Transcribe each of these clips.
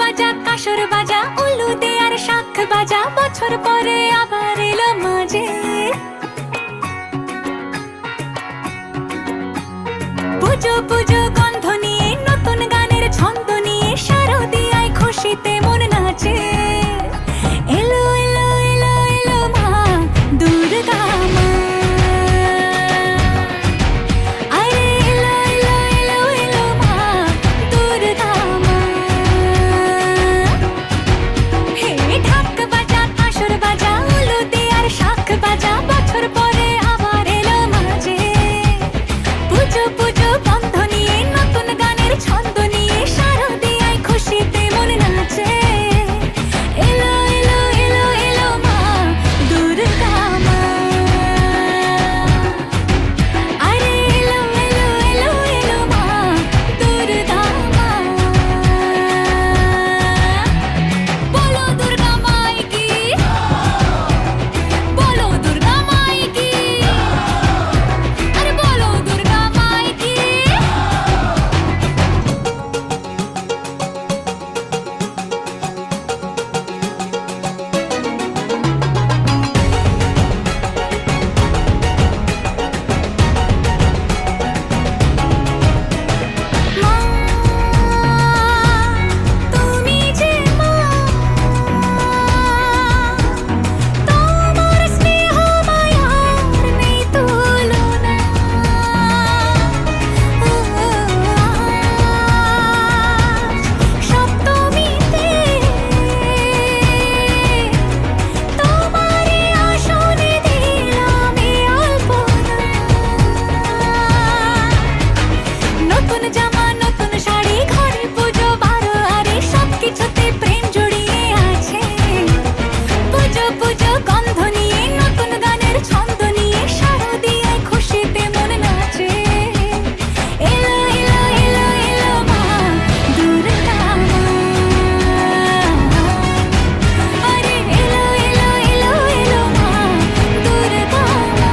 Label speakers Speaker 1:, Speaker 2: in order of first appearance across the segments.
Speaker 1: বাজা কাসর বাজা উলু দে আর শাখ বাজা, বছর পরে আবার এলো মাঝে। পুজো পুজো গন্ধ নিয়ে নতুন গানের ছন্দ নিয়ে শারদিয়ায় খুশিতে মন নাচে। এলো এলো এলো এলো মা দুর্গা মা, আরে এলো এলো এলো এলো মা দুর্গা মা। হে ঢাক বাজা কাসর বাজা উলু দে আর শাখ বাজা, বছর পরে আবার এলো মাঝে। পুজো পুজো গন্ধ নিয়ে নতুন গানের ছন্দ নিয়ে শারদিয়ায় খুশিতে মন নাচে। এলো এলো এলো এলো মা দুর্গা মা, আরে এলো এলো এলো এলো মা দুর্গা মা। বলো দুর্গা মাই কি, বলো দুর্গা মাই কি, আরে বলো দুর্গা মাই কি। মা তুমি যে মা, তোমার স্নেহ মায়ার নেই তুলনা। সপ্তমীতে তোমারই আসনে দিলাম এই আলপনা। নতুন জামা নতুন শাড়ি ঘরে পুজো বারো আরে সবকিছুতে প্রেম জড়িয়ে আছে। পুজো পুজো গন্ধ নিয়ে নতুন গানের ছন্দ নিয়ে শারদিয়ায় খুশিতে মন নাচে। এলো এলো এলো এলো মা দুর্গা মা, আরে এলো এলো এলো এলো মা দুর্গা মা।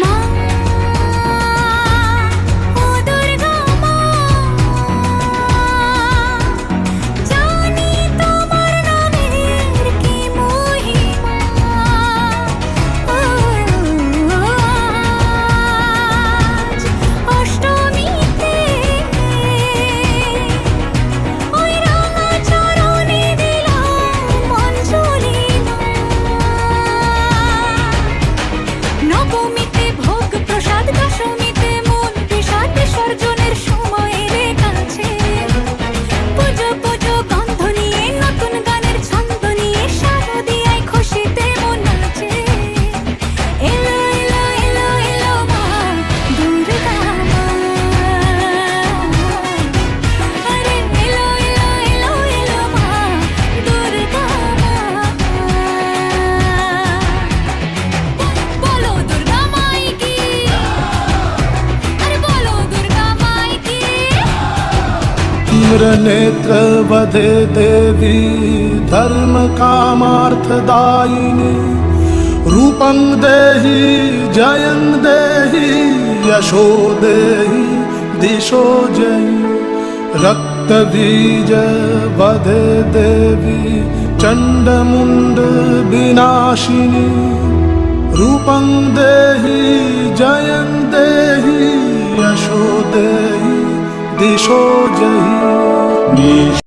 Speaker 1: মা ও দুর্গা মা, জানি তোমার নামের কি মহিমা। আজ অষ্টমীতে ওই রাঙা চরণে দিলাম অঞ্জলি মা। নবমীতে ভোগ প্রসাদ, দশমীতে মন বিষাদ, বিসর্জনের সময় এলে কাছে। পুজো পুজো গন্ধ নিয়ে নতুন গানের ছন্দ নিয়ে শারদিয়ায় খুশিতে মন নাচে। এলো এলো এলো এলো মা দুর্গা মা, আরে এলো এলো এলো এলো মা দুর্গা মা। বলো দুর্গা মাই কি, আরে বলো দুর্গা মাই কি।
Speaker 2: नेत्र वधे देवी धर्म कामार्थदायिनी, रूपं देहि जयं देहि यशो देहि दिशो जयि। रक्तबीज वधे देवी चण्डमुण्ड विनाशिनी, रूपं देहि जयं देहि यशो देहि दिशो जयि।